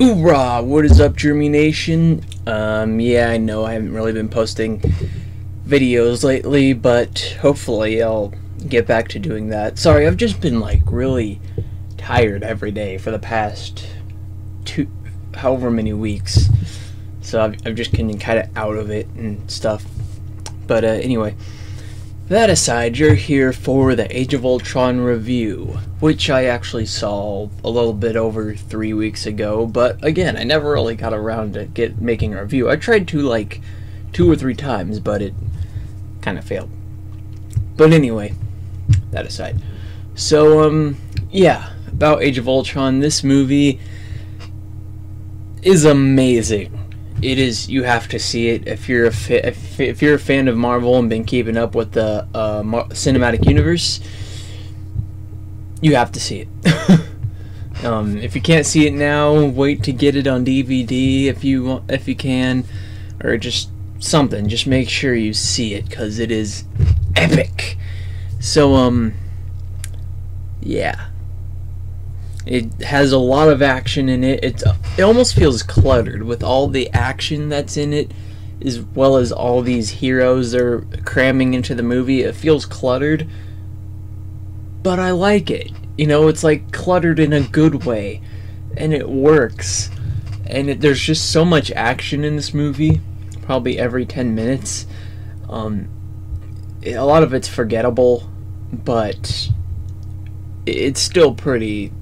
Hoorah! What is up, Jeremy Nation? Yeah, I know I haven't really been posting videos lately, but hopefully I'll get back to doing that. Sorry, I've just been, like, really tired every day for the past however many weeks. So I've just been kind of out of it and stuff. But, anyway. That aside, you're here for the Age of Ultron review, which I actually saw a little bit over 3 weeks ago, but again, I never really got around to making a review. I tried to, like, 2 or 3 times, but it kind of failed. But anyway, that aside. So, yeah, about Age of Ultron, this movie is amazing. It is. You have to see it if you're if you're a fan of Marvel and been keeping up with the cinematic universe. You have to see it. If you can't see it now, wait to get it on DVD if you can, or just something. Just make sure you see it because it is epic. So yeah. It has a lot of action in it. It almost feels cluttered with all the action that's in it, as well as all these heroes they're cramming into the movie. It feels cluttered, but I like it. You know, it's like cluttered in a good way, and it works. And there's just so much action in this movie, probably every 10 minutes. A lot of it's forgettable, but it's still pretty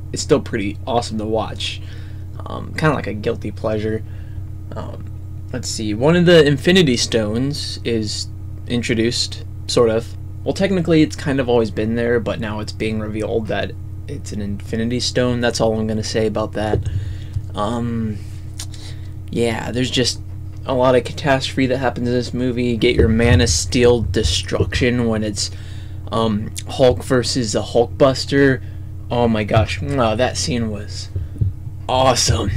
awesome to watch. Kind of like a guilty pleasure. Let's see. One of the Infinity Stones is introduced, sort of. Well, technically, it's kind of always been there, but now it's being revealed that it's an Infinity Stone. That's all I'm going to say about that. Yeah, there's just a lot of catastrophe that happens in this movie. You get your Man of Steel destruction when it's Hulk versus the Hulkbuster. Oh my gosh, wow, that scene was awesome.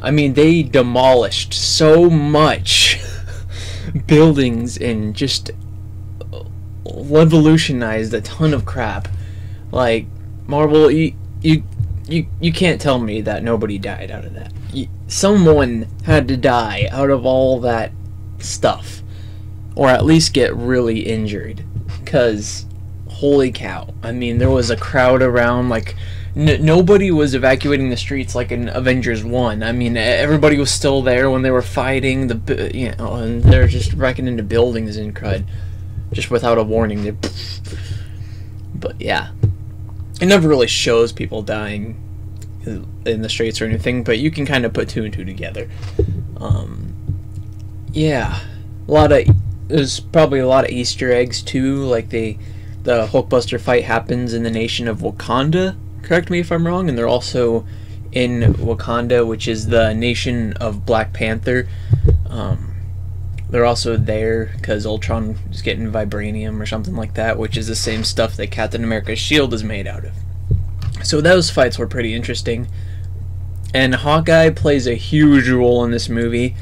I mean, they demolished so much buildings and just revolutionized a ton of crap. Like, Marvel, you can't tell me that nobody died out of that. Someone had to die out of all that stuff, or at least get really injured, because holy cow. I mean, there was a crowd around, like, nobody was evacuating the streets like in Avengers 1. I mean, everybody was still there when they were fighting, and they're just wrecking into buildings and crud, just without a warning. But yeah, it never really shows people dying in the streets or anything, but you can kind of put 2 and 2 together. Yeah, there's probably a lot of Easter eggs too, like the Hulkbuster fight happens in the nation of Wakanda, correct me if I'm wrong, and they're also in Wakanda, which is the nation of Black Panther. They're also there because Ultron is getting vibranium or something like that, which is the same stuff that Captain America's shield is made out of. So those fights were pretty interesting. And Hawkeye plays a huge role in this movie.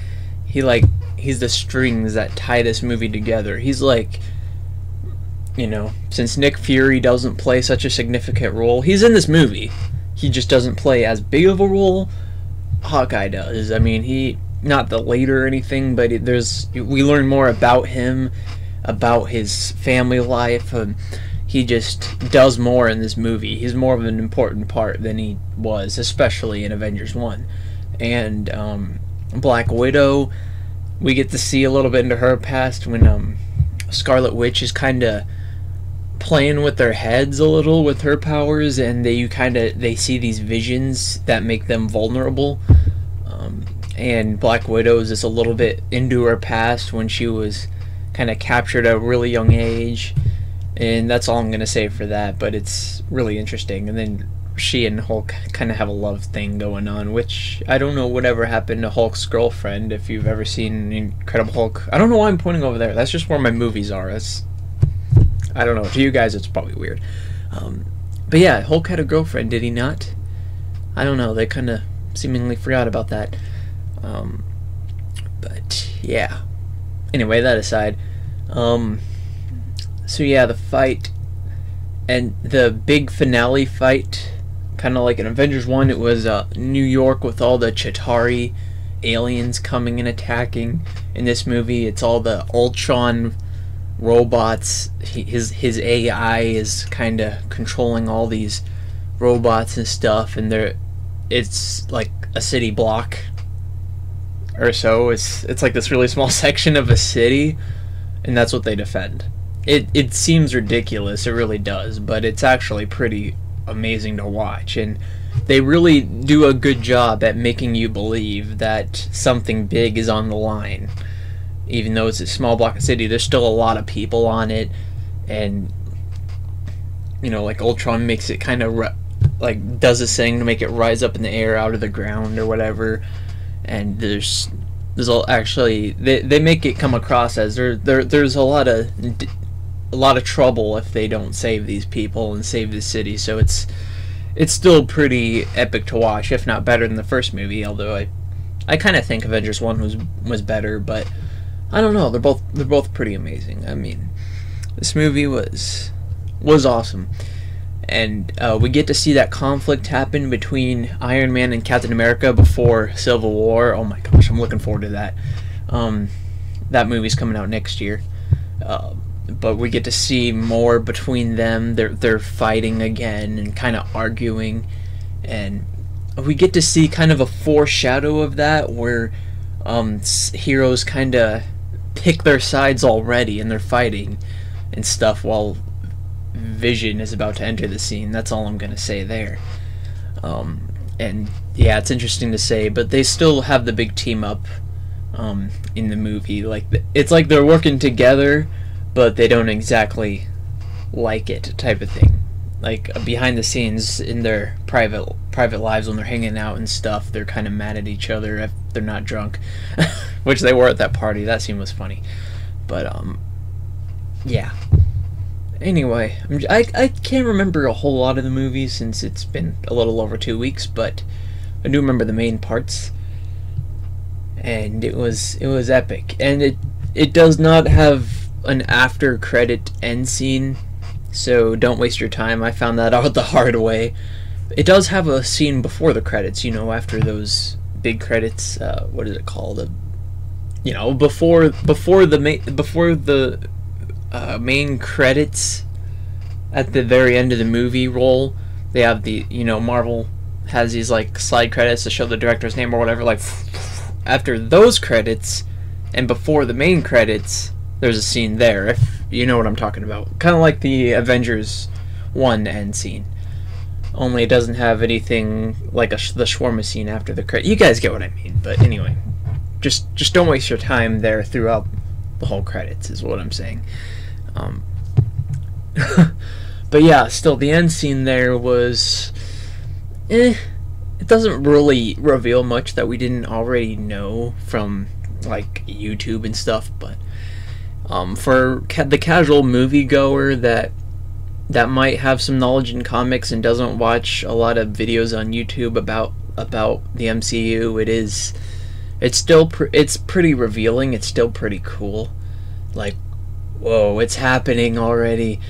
He's the strings that tie this movie together. He's like, you know, since Nick Fury doesn't play such a significant role, he's in this movie. He just doesn't play as big of a role. Hawkeye does. I mean, he not the leader or anything, but we learn more about him, about his family life. He just does more in this movie. He's more of an important part than he was, especially in Avengers 1. And Black Widow, we get to see a little bit into her past when Scarlet Witch is kind of playing with their heads a little with her powers, and they see these visions that make them vulnerable. And Black Widow is just a little bit into her past when she was kind of captured at a really young age, and that's all I'm gonna say for that. But it's really interesting. And then she and Hulk kind of have a love thing going on, which I don't know whatever happened to Hulk's girlfriend. If you've ever seen Incredible Hulk, I don't know why I'm pointing over there. That's just where my movies are. I don't know. To you guys, it's probably weird. But yeah, Hulk had a girlfriend, did he not? I don't know. They kind of seemingly forgot about that. But yeah. Anyway, that aside. So yeah, the fight and the big finale fight Kind of like in Avengers 1, it was New York with all the Chitauri aliens coming and attacking. In this movie, it's all the Ultron robots. His AI is kind of controlling all these robots and stuff, and it's like a city block or so. It's like this really small section of a city, and that's what they defend. It seems ridiculous, it really does, but it's actually pretty amazing to watch, and they really do a good job at making you believe that something big is on the line. Even though it's a small block of city, there's still a lot of people on it, and you know, like Ultron makes it kind of like does this thing to make it rise up in the air out of the ground or whatever, and there's actually they make it come across as there's a lot of trouble if they don't save these people and save the city. So it's still pretty epic to watch, if not better than the first movie. Although I kind of think Avengers 1 was better, but I don't know. They're both pretty amazing. I mean, this movie was awesome, and we get to see that conflict happen between Iron Man and Captain America before Civil War. Oh my gosh, I'm looking forward to that. That movie's coming out next year. But we get to see more between them. They're fighting again and kind of arguing, and we get to see kind of a foreshadow of that, where heroes kind of pick their sides already and they're fighting and stuff while Vision is about to enter the scene. That's all I'm gonna say there. And yeah, it's interesting to say, but they still have the big team up in the movie. Like, it's like they're working together, but they don't exactly like it, type of thing. Like, behind the scenes in their private lives, when they're hanging out and stuff, they're kind of mad at each other if they're not drunk, which they were at that party. That scene was funny. But yeah. Anyway, I can't remember a whole lot of the movie since it's been a little over 2 weeks, but I do remember the main parts, and it was epic. And it does not have an after credit end scene, so don't waste your time. I found that out the hard way. It does have a scene before the credits, you know, after those big credits. What is it called? You know, before the main credits at the very end of the movie roll. They have the, you know, Marvel has these like slide credits to show the director's name or whatever. Like, after those credits and before the main credits, there's a scene there, if you know what I'm talking about. Kind of like the Avengers 1 end scene. Only it doesn't have anything like the shawarma scene after the credit. You guys get what I mean. But anyway, just don't waste your time there throughout the whole credits is what I'm saying. But yeah, still, the end scene there was... It doesn't really reveal much that we didn't already know from, like, YouTube and stuff, but... for the casual moviegoer that might have some knowledge in comics and doesn't watch a lot of videos on YouTube about the MCU, it's pretty revealing. It's still pretty cool. Like, whoa, it's happening already,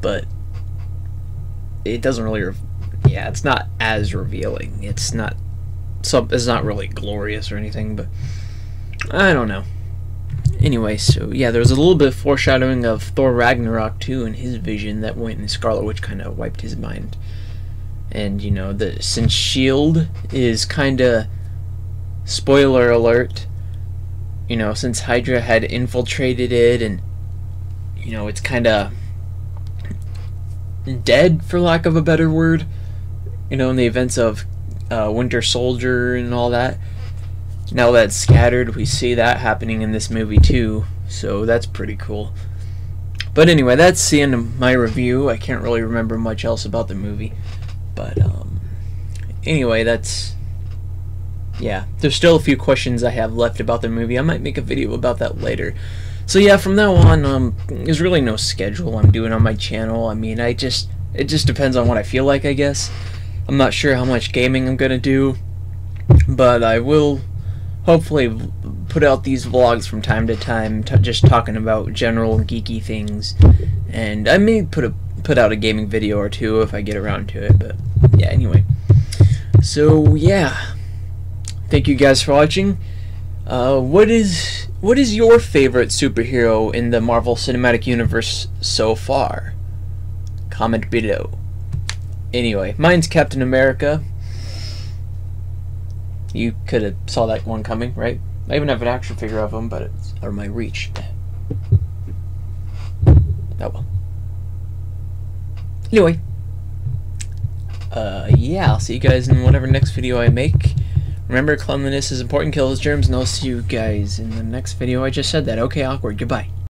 but it doesn't really. Yeah, it's not as revealing. It's not really glorious or anything, but I don't know. Anyway, so yeah, there was a little bit of foreshadowing of Thor Ragnarok too, and his vision that went in Scarlet Witch kind of wiped his mind. And you know, since S.H.I.E.L.D. is kind of, spoiler alert, you know, since Hydra had infiltrated it, and you know, it's kind of dead, for lack of a better word, you know, in the events of Winter Soldier and all that. Now that it's scattered, we see that happening in this movie too, so that's pretty cool. But anyway, that's the end of my review. I can't really remember much else about the movie, but anyway, yeah, there's still a few questions I have left about the movie. I might make a video about that later. So yeah, from now on, there's really no schedule I'm doing on my channel. I mean, it just depends on what I feel like, I guess. I'm not sure how much gaming I'm gonna do, but I will hopefully put out these vlogs from time to time, just talking about general geeky things, and I may put out a gaming video or two if I get around to it. But yeah, anyway. So yeah, thank you guys for watching. What is your favorite superhero in the Marvel Cinematic Universe so far? Comment below. Anyway, mine's Captain America. You could have saw that one coming, right? I even have an action figure of him, but it's out of my reach. Oh well. Anyway, yeah, I'll see you guys in whatever next video I make. Remember, cleanliness is important, kill those germs, and I'll see you guys in the next video. I just said that. Okay, awkward. Goodbye.